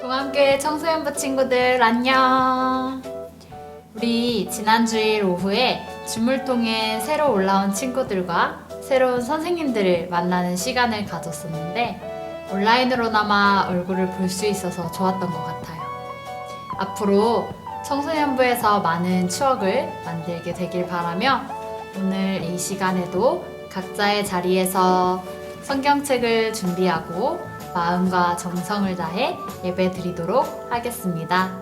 동안교회 청소년부 친구들 안녕. 우리 지난 주일 오후에 줌을 통해 새로 올라온 친구들과 새로운 선생님들을 만나는 시간을 가졌었는데 온라인으로나마 얼굴을 볼 수 있어서 좋았던 것 같아요. 앞으로 청소년부에서 많은 추억을 만들게 되길 바라며 오늘 이 시간에도 각자의 자리에서 성경책을 준비하고 마음과 정성을 다해 예배 드리도록 하겠습니다.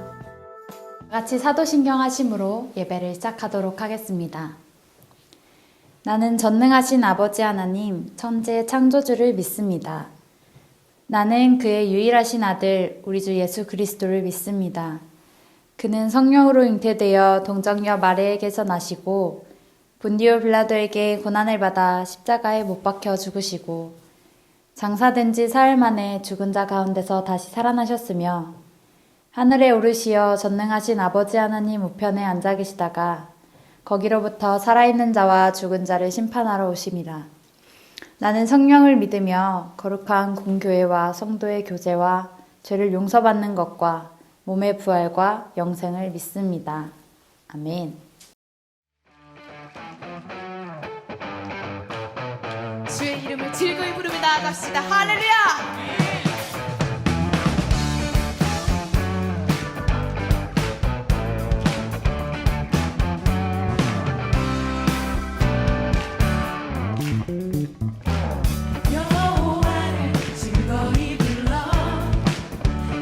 같이 사도신경 하심으로 예배를 시작하도록 하겠습니다. 나는 전능하신 아버지 하나님, 천재 창조주를 믿습니다. 나는 그의 유일하신 아들, 우리 주 예수 그리스도를 믿습니다. 그는 성령으로 잉태되어 동정녀 마리아에게서 나시고 본디오 빌라도에게 고난을 받아 십자가에 못 박혀 죽으시고 장사된 지 사흘 만에 죽은 자 가운데서 다시 살아나셨으며 하늘에 오르시어 전능하신 아버지 하나님 우편에 앉아 계시다가 거기로부터 살아있는 자와 죽은 자를 심판하러 오심이라. 나는 성령을 믿으며 거룩한 공교회와 성도의 교제와 죄를 용서받는 것과 몸의 부활과 영생을 믿습니다. 아멘. 주의 이름을 즐거이 부르며 나아갑시다. 할렐루야! 여호와를 즐거이 불러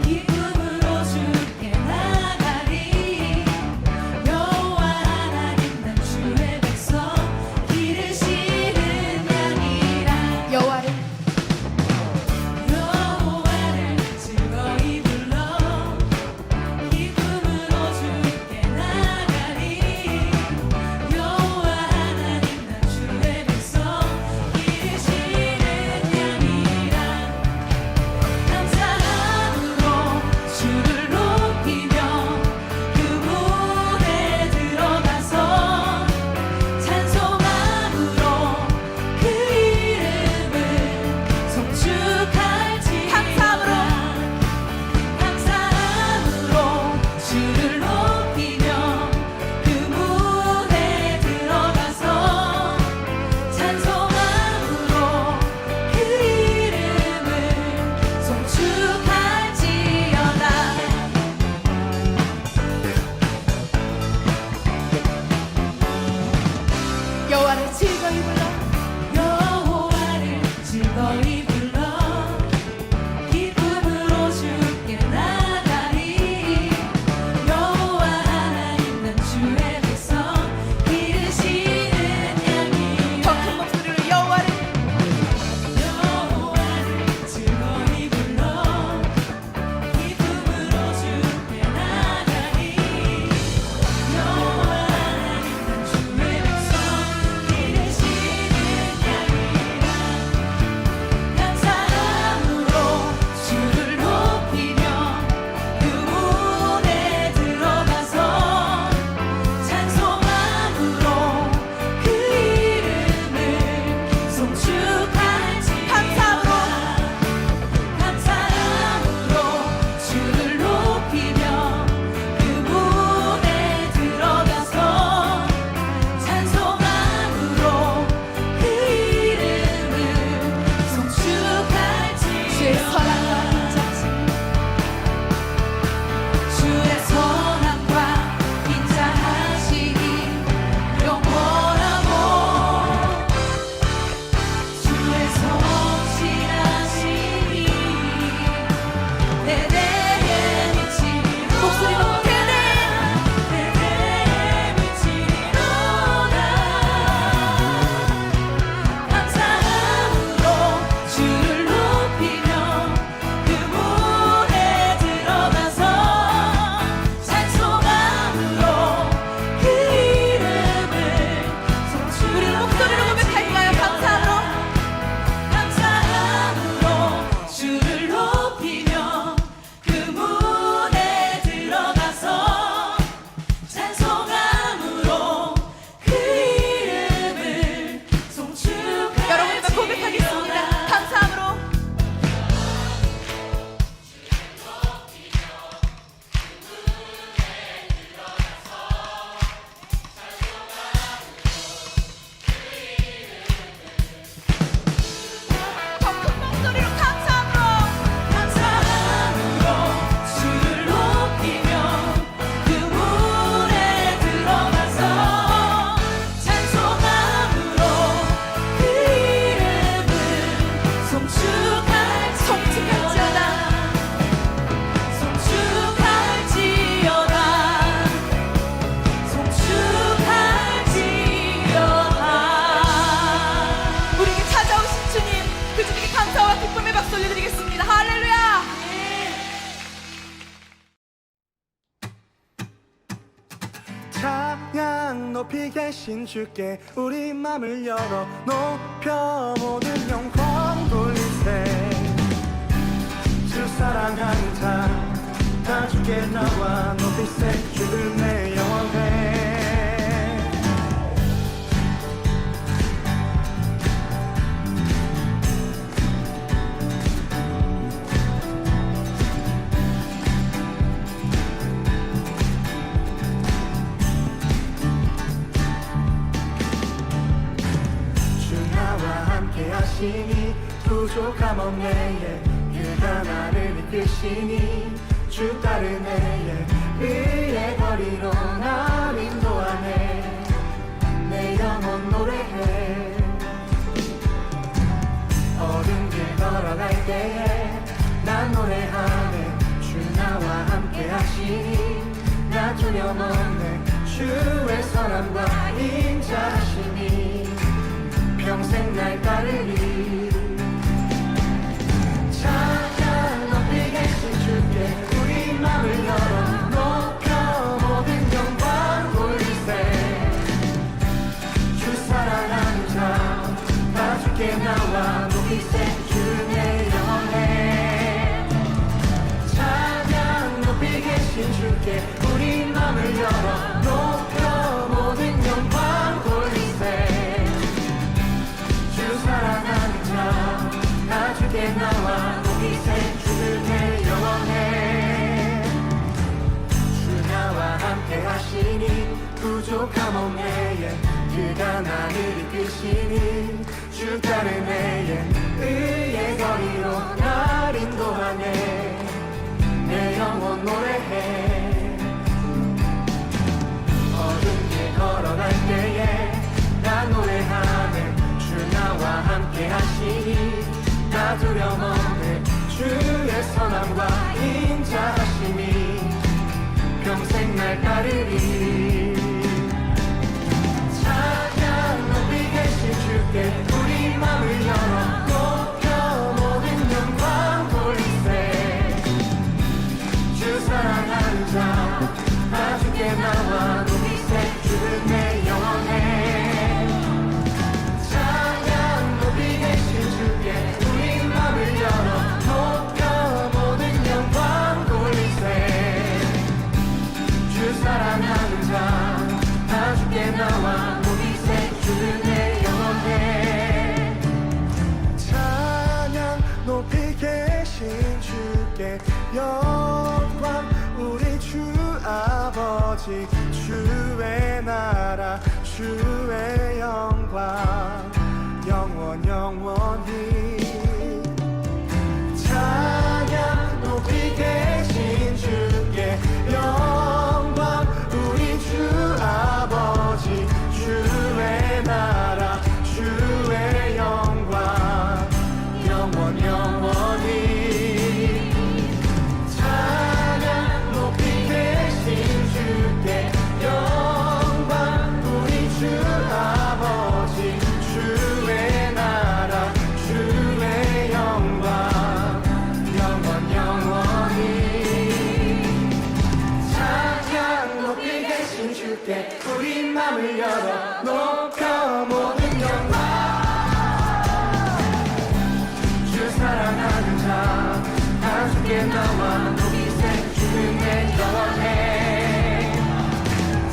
기쁨으로 주께 나가리. 여호와 하나님 난 주의 백성 기르시는 양이라. 여호와를 높이 계신 주께 우리 맘을 열어 높여 모든 영광 돌리세. 주 사랑하는 자 다 주께 나와 높이세. 주를 내 영원해. 주 나와 함께 하시니 부족함 없네. 그가 나를 이끄시니 주 따르네. 그의 거리로 날 인도하네. 내 영혼 노래해. 어두운 길 걸어갈 때에 난 노래하네. 주 나와 함께 하시니 나 두려움 없네. 주의 선함과 인자하시니 평생 날 따르리. 찬양 높이 계신 주께 우리 맘을 열어 높여 모든 영광 돌리세. 주 사랑하는 자 다 주께 나와 높이세. 주 내 영혼에. 찬양 높이 계신 주께 우리 맘을 열어 높여 모든 영광 돌리세. 주 사랑하는 자 다 주께 나와 높이세. 주를 내 영원해. 주 나와 함께 하시니 부족함 없네. 그가 나를 이끄시니 주 따르네. 의의 거리로 날 인도하네. 내 영혼 노래해. 어두운 길 걸어갈 때에 나 노래하네. 주 나와 함께 하시니 나 두려움 없네. 주의 선함과 인자하심이 평생 날 따르리. 찬양 높이 계신 주께 우리 맘을 열어 높여 모든 영광 돌리세. 주 사랑하는 자 다 주께 나와 높이세. 주를 내 영원해. 찬양 높이 계신 주께 우리 맘을 열어 높여 모든 영광 돌리세. 주 사랑하는 자 다 주께 나와 높이세. 주를 내 영원해. 찬양 높이 계신 주께 영광 우리 주 아버지. 주의 나라 주의 영광 영원 영원히. 찬양 높이 계신 주께 영광 우리 주 아버지. 주의 나라 주의 영광 영원 영원히. 찬양 높이 계신 주께 영광 우리 주 아버지. 주의 나라 주의 영광 영원 영원히. 찬양 높이 계신 주께 우리 맘을 열어 높여 모든 영광. 주 사랑하는 자 다 주께 나와 높이세. 주는 내 영원해.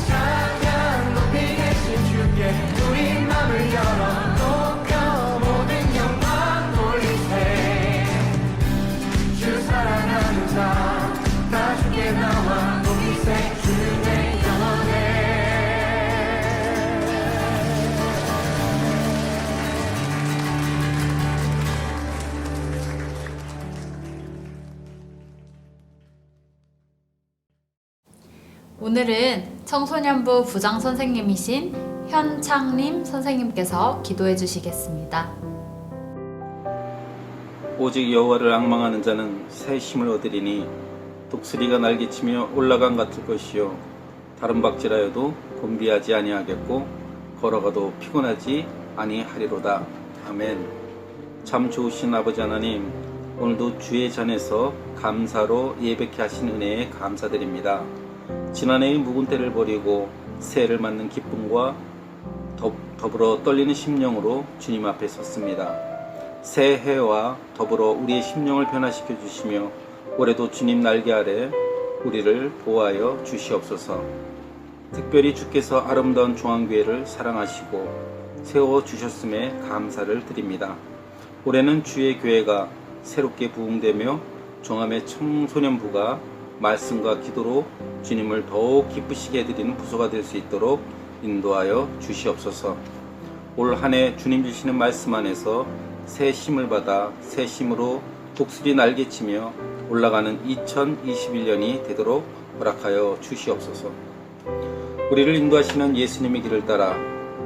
찬양 높이 계신 주께 우리 맘을 열어 높여 모든 영광 돌리세. 주 사랑하는 자 다 주께 나와 높이세. 주는 내 영원해. 오늘은 청소년부 부장 선생님이신 현창림 선생님께서 기도해 주시겠습니다. 오직 여호와를 앙망하는 자는 새 힘을 얻으리니 독수리가 날개치며 올라간 같을 것이요 다른 박질하여도 곤비하지 아니하겠고 걸어가도 피곤하지 아니하리로다. 아멘. 참 좋으신 아버지 하나님, 오늘도 주의 전에서 감사로 예배케 하신 은혜에 감사드립니다. 지난해의 묵은 때를 버리고 새해를 맞는 기쁨과 더불어 떨리는 심령으로 주님 앞에 섰습니다. 새해와 더불어 우리의 심령을 변화시켜 주시며 올해도 주님 날개 아래 우리를 보호하여 주시옵소서. 특별히 주께서 아름다운 중앙교회를 사랑하시고 세워주셨음에 감사를 드립니다. 올해는 주의 교회가 새롭게 부흥되며 종암의 청소년부가 말씀과 기도로 주님을 더욱 기쁘시게 해드리는 부서가 될 수 있도록 인도하여 주시옵소서. 올 한 해 주님 주시는 말씀 안에서 새 힘을 받아 새 힘으로 독수리 날개치며 올라가는 2021년이 되도록 허락하여 주시옵소서. 우리를 인도하시는 예수님의 길을 따라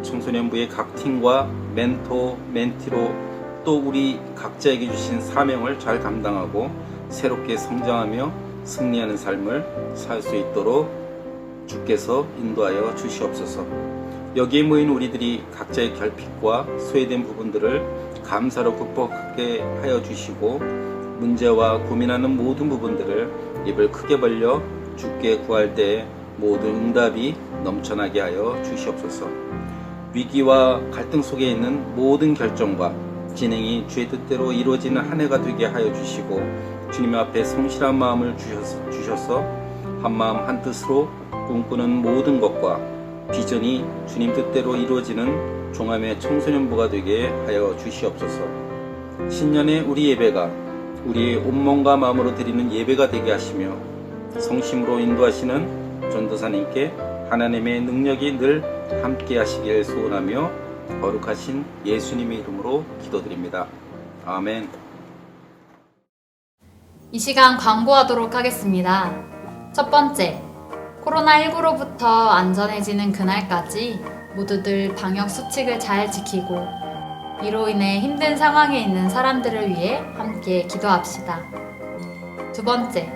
청소년부의 각 팀과 멘토, 멘티로 또 우리 각자에게 주신 사명을 잘 감당하고 새롭게 성장하며 승리하는 삶을 살 수 있도록 주께서 인도하여 주시옵소서. 여기에 모인 우리들이 각자의 결핍과 소외된 부분들을 감사로 극복하게 하여 주시고 문제와 고민하는 모든 부분들을 입을 크게 벌려 주께 구할 때에 모든 응답이 넘쳐나게 하여 주시옵소서. 위기와 갈등 속에 있는 모든 결정과 진행이 주의 뜻대로 이루어지는 한 해가 되게 하여 주시고 주님 앞에 성실한 마음을 주셔서 한마음 한뜻으로 꿈꾸는 모든 것과 비전이 주님 뜻대로 이루어지는 종암의 청소년부가 되게 하여 주시옵소서. 신년의 우리 예배가 우리의 온몸과 마음으로 드리는 예배가 되게 하시며 성심으로 인도하시는 전도사님께 하나님의 능력이 늘 함께 하시길 소원하며 거룩하신 예수님의 이름으로 기도드립니다. 아멘. 이 시간 광고하도록 하겠습니다. 첫 번째, 코로나19로부터 안전해지는 그날까지 모두들 방역 수칙을 잘 지키고 이로 인해 힘든 상황에 있는 사람들을 위해 함께 기도합시다. 두 번째,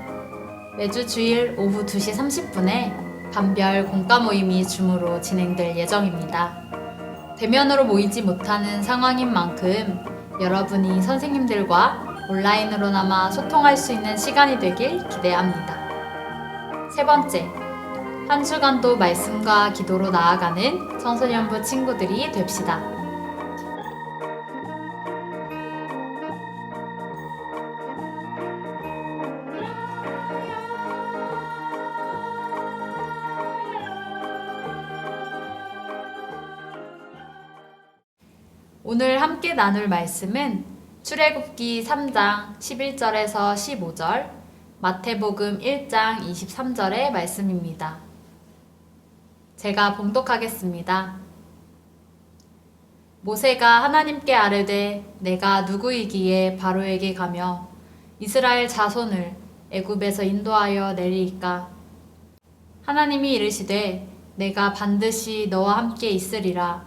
매주 주일 오후 2시 30분에 감별 공과 모임이 줌으로 진행될 예정입니다. 대면으로 모이지 못하는 상황인 만큼 여러분이 선생님들과 온라인으로나마 소통할 수 있는 시간이 되길 기대합니다. 세 번째, 한 주간도 말씀과 기도로 나아가는 청소년부 친구들이 됩시다. 오늘 함께 나눌 말씀은 출애굽기 3장 11절에서 15절, 마태복음 1장 23절의 말씀입니다. 제가 봉독하겠습니다. 모세가 하나님께 아뢰되 내가 누구이기에 바로에게 가며 이스라엘 자손을 애굽에서 인도하여 내리이까? 하나님이 이르시되 내가 반드시 너와 함께 있으리라.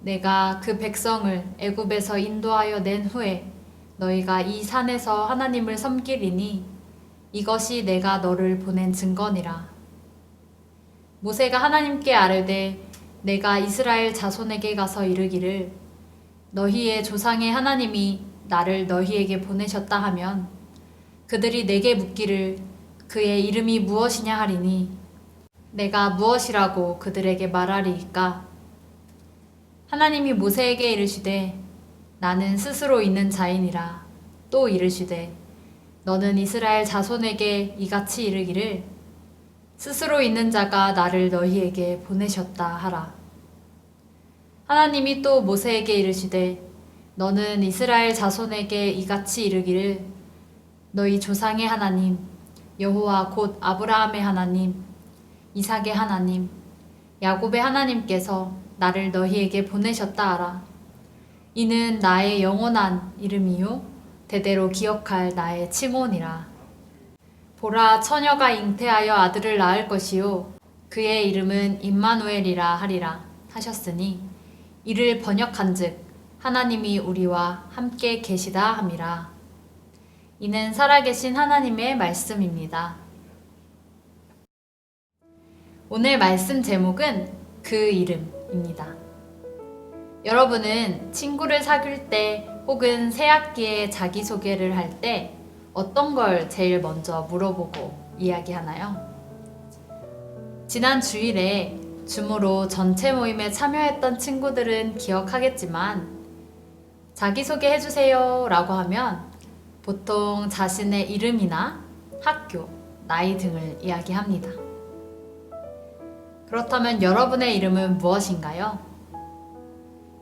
내가 그 백성을 애굽에서 인도하여 낸 후에 너희가 이 산에서 하나님을 섬기리니 이것이 내가 너를 보낸 증거니라. 모세가 하나님께 아뢰되 내가 이스라엘 자손에게 가서 이르기를 너희의 조상의 하나님이 나를 너희에게 보내셨다 하면 그들이 내게 묻기를 그의 이름이 무엇이냐 하리니 내가 무엇이라고 그들에게 말하리이까? 하나님이 모세에게 이르시되 나는 스스로 있는 자이니라. 또 이르시되 너는 이스라엘 자손에게 이같이 이르기를 스스로 있는 자가 나를 너희에게 보내셨다 하라. 하나님이 또 모세에게 이르시되 너는 이스라엘 자손에게 이같이 이르기를 너희 조상의 하나님 여호와 곧 아브라함의 하나님 이삭의 하나님 야곱의 하나님께서 나를 너희에게 보내셨다 하라. 이는 나의 영원한 이름이요 대대로 기억할 나의 칭호니라. 보라, 처녀가 잉태하여 아들을 낳을 것이요 그의 이름은 임마누엘이라 하리라 하셨으니 이를 번역한즉 하나님이 우리와 함께 계시다 함이라. 이는 살아계신 하나님의 말씀입니다. 오늘 말씀 제목은 그 이름입니다. 여러분은 친구를 사귈 때 혹은 새 학기에 자기소개를 할 때 어떤 걸 제일 먼저 물어보고 이야기하나요? 지난 주일에 줌으로 전체 모임에 참여했던 친구들은 기억하겠지만 자기소개 해주세요 라고 하면 보통 자신의 이름이나 학교, 나이 등을 이야기합니다. 그렇다면 여러분의 이름은 무엇인가요?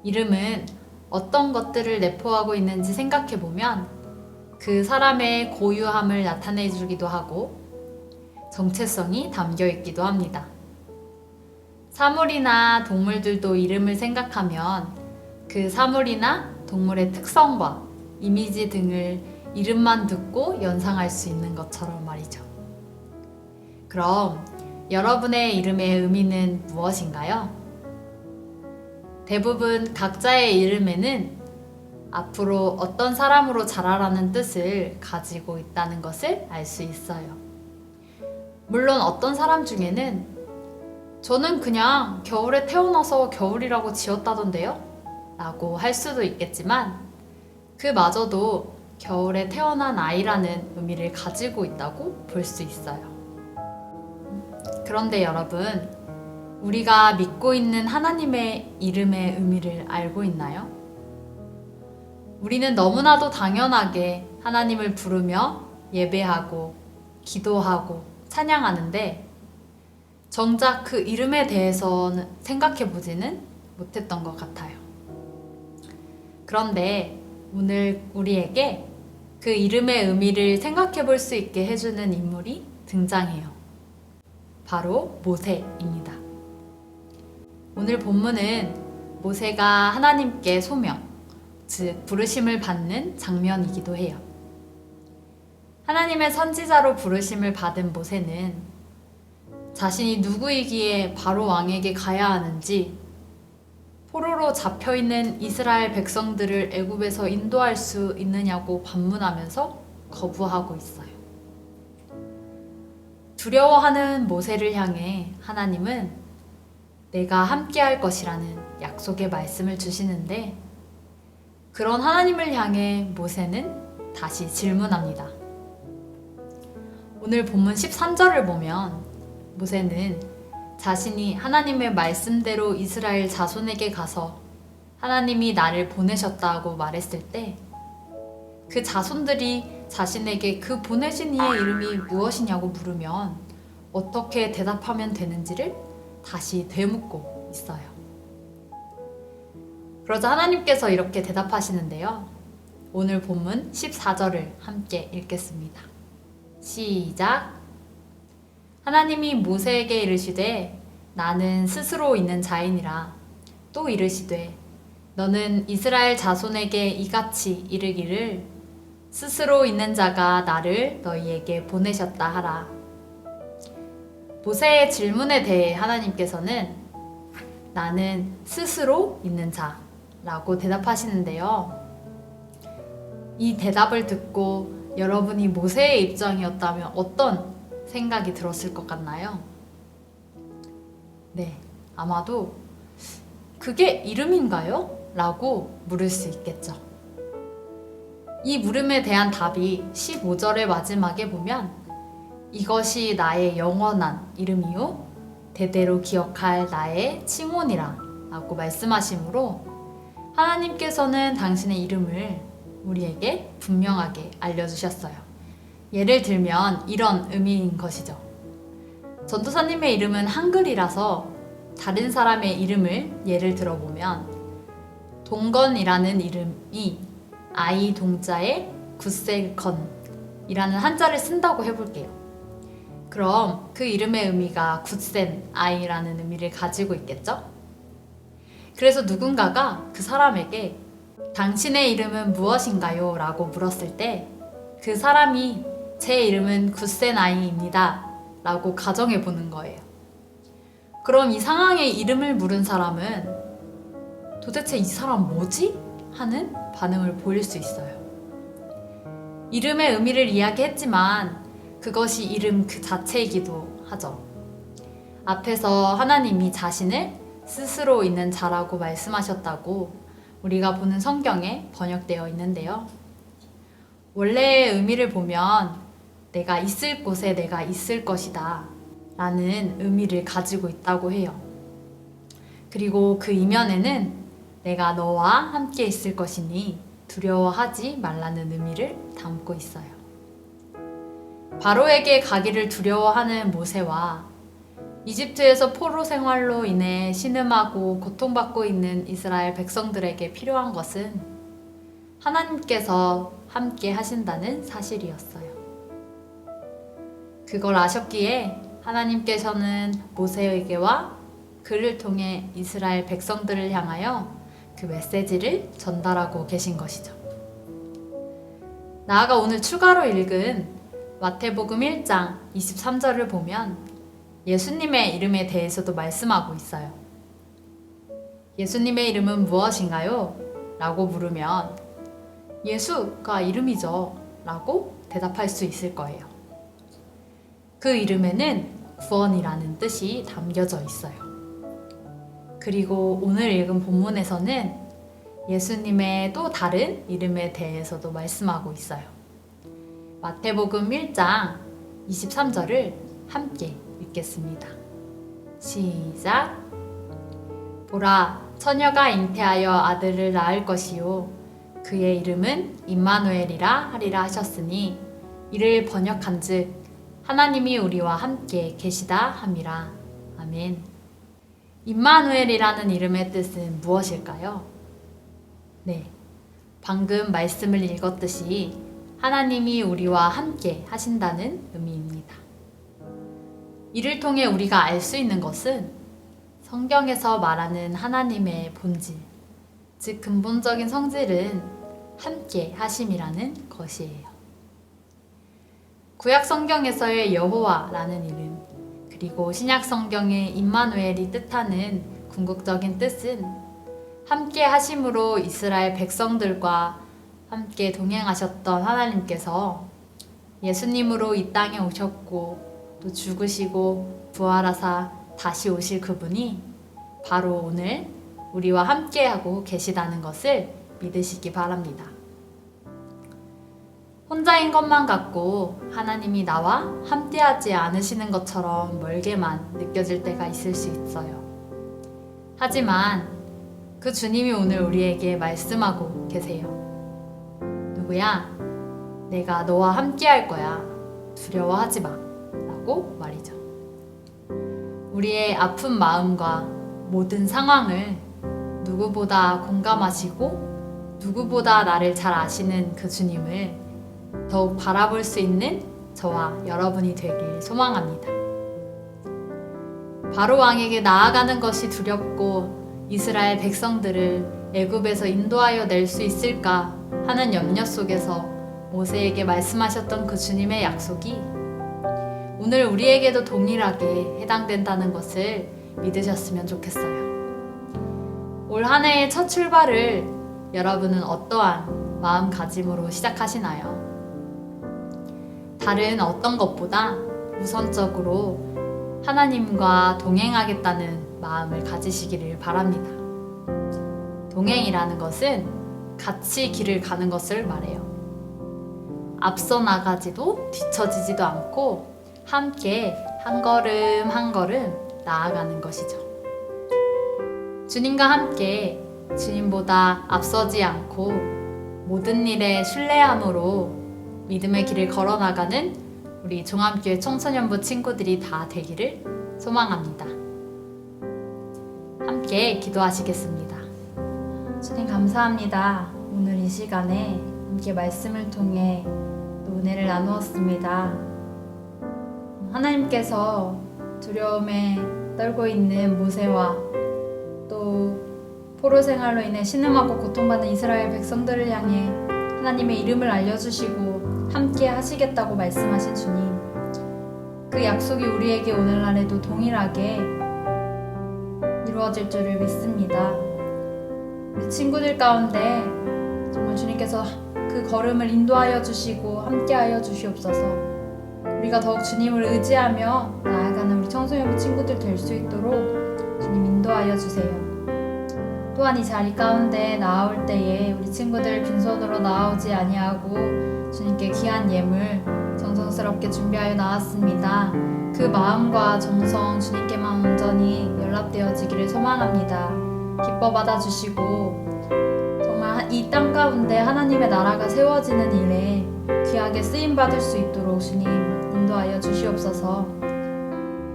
이름은 어떤 것들을 내포하고 있는지 생각해보면 그 사람의 고유함을 나타내주기도 하고 정체성이 담겨 있기도 합니다. 사물이나 동물들도 이름을 생각하면 그 사물이나 동물의 특성과 이미지 등을 이름만 듣고 연상할 수 있는 것처럼 말이죠. 그럼 여러분의 이름의 의미는 무엇인가요? 대부분 각자의 이름에는 앞으로 어떤 사람으로 자라라는 뜻을 가지고 있다는 것을 알 수 있어요. 물론 어떤 사람 중에는 저는 그냥 겨울에 태어나서 겨울이라고 지었다던데요? 라고 할 수도 있겠지만 그마저도 겨울에 태어난 아이라는 의미를 가지고 있다고 볼 수 있어요. 그런데 여러분, 우리가 믿고 있는 하나님의 이름의 의미를 알고 있나요? 우리는 너무나도 당연하게 하나님을 부르며 예배하고 기도하고 찬양하는데 정작 그 이름에 대해서는 생각해 보지는 못했던 것 같아요. 그런데 오늘 우리에게 그 이름의 의미를 생각해 볼 수 있게 해주는 인물이 등장해요. 바로 모세입니다. 오늘 본문은 모세가 하나님께 소명, 즉 부르심을 받는 장면이기도 해요. 하나님의 선지자로 부르심을 받은 모세는 자신이 누구이기에 바로 왕에게 가야 하는지, 포로로 잡혀있는 이스라엘 백성들을 애굽에서 인도할 수 있느냐고 반문하면서 거부하고 있어요. 두려워하는 모세를 향해 하나님은 내가 함께할 것이라는 약속의 말씀을 주시는데 그런 하나님을 향해 모세는 다시 질문합니다. 오늘 본문 13절을 보면 모세는 자신이 하나님의 말씀대로 이스라엘 자손에게 가서 하나님이 나를 보내셨다고 말했을 때 그 자손들이 자신에게 그 보내신 이의 이름이 무엇이냐고 물으면 어떻게 대답하면 되는지를 다시 되묻고 있어요. 그러자 하나님께서 이렇게 대답하시는데요. 오늘 본문 14절을 함께 읽겠습니다. 시작! 하나님이 모세에게 이르시되 나는 스스로 있는 자이니라. 또 이르시되 너는 이스라엘 자손에게 이같이 이르기를 스스로 있는 자가 나를 너희에게 보내셨다 하라. 모세의 질문에 대해 하나님께서는 나는 스스로 있는 자라고 대답하시는데요. 이 대답을 듣고 여러분이 모세의 입장이었다면 어떤 생각이 들었을 것 같나요? 네, 아마도 그게 이름인가요? 라고 물을 수 있겠죠. 이 물음에 대한 답이 15절의 마지막에 보면 이것이 나의 영원한 이름이요 대대로 기억할 나의 칭혼이라 라고 말씀하시므로 하나님께서는 당신의 이름을 우리에게 분명하게 알려주셨어요. 예를 들면 이런 의미인 것이죠. 전도사님의 이름은 한글이라서 다른 사람의 이름을 예를 들어보면 동건이라는 이름이 아이 동자에 굿센컨이라는 한자를 쓴다고 해볼게요. 그럼 그 이름의 의미가 굿센 아이라는 의미를 가지고 있겠죠? 그래서 누군가가 그 사람에게 당신의 이름은 무엇인가요? 라고 물었을 때 그 사람이 제 이름은 굿센 아이입니다 라고 가정해 보는 거예요. 그럼 이 상황에 이름을 물은 사람은 도대체 이 사람 뭐지? 하는 반응을 보일 수 있어요. 이름의 의미를 이야기했지만 그것이 이름 그 자체이기도 하죠. 앞에서 하나님이 자신을 스스로 있는 자라고 말씀하셨다고 우리가 보는 성경에 번역되어 있는데요. 원래의 의미를 보면 내가 있을 곳에 내가 있을 것이다 라는 의미를 가지고 있다고 해요. 그리고 그 이면에는 내가 너와 함께 있을 것이니 두려워하지 말라는 의미를 담고 있어요. 바로에게 가기를 두려워하는 모세와 이집트에서 포로 생활로 인해 신음하고 고통받고 있는 이스라엘 백성들에게 필요한 것은 하나님께서 함께 하신다는 사실이었어요. 그걸 아셨기에 하나님께서는 모세에게와 그를 통해 이스라엘 백성들을 향하여 그 메시지를 전달하고 계신 것이죠. 나아가 오늘 추가로 읽은 마태복음 1장 23절을 보면 예수님의 이름에 대해서도 말씀하고 있어요. 예수님의 이름은 무엇인가요? 라고 물으면 예수가 이름이죠. 라고 대답할 수 있을 거예요. 그 이름에는 구원이라는 뜻이 담겨져 있어요. 그리고 오늘 읽은 본문에서는 예수님의 또 다른 이름에 대해서도 말씀하고 있어요. 마태복음 1장 23절을 함께 읽겠습니다. 시작. 보라, 처녀가 잉태하여 아들을 낳을 것이요 그의 이름은 임마누엘이라 하리라 하셨으니 이를 번역한즉 하나님이 우리와 함께 계시다 함이라. 아멘. 임마누엘이라는 이름의 뜻은 무엇일까요? 네, 방금 말씀을 읽었듯이 하나님이 우리와 함께 하신다는 의미입니다. 이를 통해 우리가 알 수 있는 것은 성경에서 말하는 하나님의 본질, 즉 근본적인 성질은 함께 하심이라는 것이에요. 구약 성경에서의 여호와라는 이름, 그리고 신약 성경의 임마누엘이 뜻하는 궁극적인 뜻은 함께 하심으로 이스라엘 백성들과 함께 동행하셨던 하나님께서 예수님으로 이 땅에 오셨고 또 죽으시고 부활하사 다시 오실 그분이 바로 오늘 우리와 함께하고 계시다는 것을 믿으시기 바랍니다. 혼자인 것만 같고 하나님이 나와 함께하지 않으시는 것처럼 멀게만 느껴질 때가 있을 수 있어요. 하지만 그 주님이 오늘 우리에게 말씀하고 계세요. 누구야? 내가 너와 함께할 거야. 두려워하지 마. 라고 말이죠. 우리의 아픈 마음과 모든 상황을 누구보다 공감하시고 누구보다 나를 잘 아시는 그 주님을 더욱 바라볼 수 있는 저와 여러분이 되길 소망합니다. 바로 왕에게 나아가는 것이 두렵고 이스라엘 백성들을 애굽에서 인도하여 낼 수 있을까 하는 염려 속에서 모세에게 말씀하셨던 그 주님의 약속이 오늘 우리에게도 동일하게 해당된다는 것을 믿으셨으면 좋겠어요. 올 한 해의 첫 출발을 여러분은 어떠한 마음가짐으로 시작하시나요? 다른 어떤 것보다 우선적으로 하나님과 동행하겠다는 마음을 가지시기를 바랍니다. 동행이라는 것은 같이 길을 가는 것을 말해요. 앞서 나가지도 뒤처지지도 않고 함께 한 걸음 한 걸음 나아가는 것이죠. 주님과 함께 주님보다 앞서지 않고 모든 일에 신뢰함으로 믿음의 길을 걸어나가는 우리 종합교회 청소년부 친구들이 다 되기를 소망합니다. 함께 기도하시겠습니다. 주님 감사합니다. 오늘 이 시간에 함께 말씀을 통해 또 은혜를 나누었습니다. 하나님께서 두려움에 떨고 있는 모세와 또 포로 생활로 인해 신음하고 고통받는 이스라엘 백성들을 향해 하나님의 이름을 알려주시고 함께 하시겠다고 말씀하신 주님, 그 약속이 우리에게 오늘날에도 동일하게 이루어질 줄을 믿습니다. 우리 친구들 가운데 정말 주님께서 그 걸음을 인도하여 주시고 함께하여 주시옵소서. 우리가 더욱 주님을 의지하며 나아가는 우리 청소년부 친구들 될 수 있도록 주님 인도하여 주세요. 또한 이 자리 가운데 나아올 때에 우리 친구들 빈손으로 나아오지 아니하고 주님께 귀한 예물 정성스럽게 준비하여 나왔습니다. 그 마음과 정성 주님께만 온전히 연락되어지기를 소망합니다. 기뻐 받아주시고 정말 이 땅 가운데 하나님의 나라가 세워지는 일에 귀하게 쓰임받을 수 있도록 주님 인도하여 주시옵소서.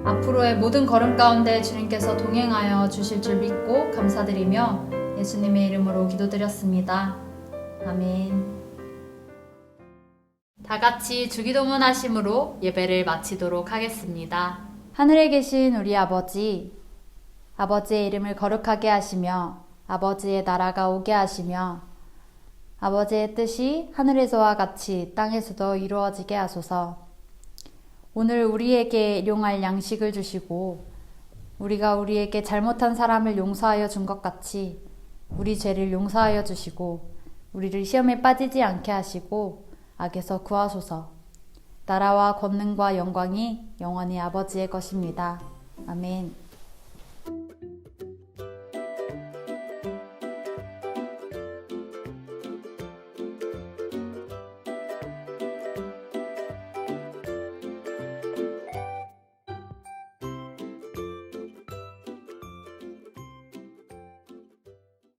앞으로의 모든 걸음 가운데 주님께서 동행하여 주실 줄 믿고 감사드리며 예수님의 이름으로 기도드렸습니다. 아멘. 다 같이 주기도문 하심으로 예배를 마치도록 하겠습니다. 하늘에 계신 우리 아버지, 아버지의 이름을 거룩하게 하시며 아버지의 나라가 오게 하시며 아버지의 뜻이 하늘에서와 같이 땅에서도 이루어지게 하소서. 오늘 우리에게 일용할 양식을 주시고 우리가 우리에게 잘못한 사람을 용서하여 준 것 같이 우리 죄를 용서하여 주시고 우리를 시험에 빠지지 않게 하시고 악에서 구하소서. 나라와 권능과 영광이 영원히 아버지의 것입니다. 아멘.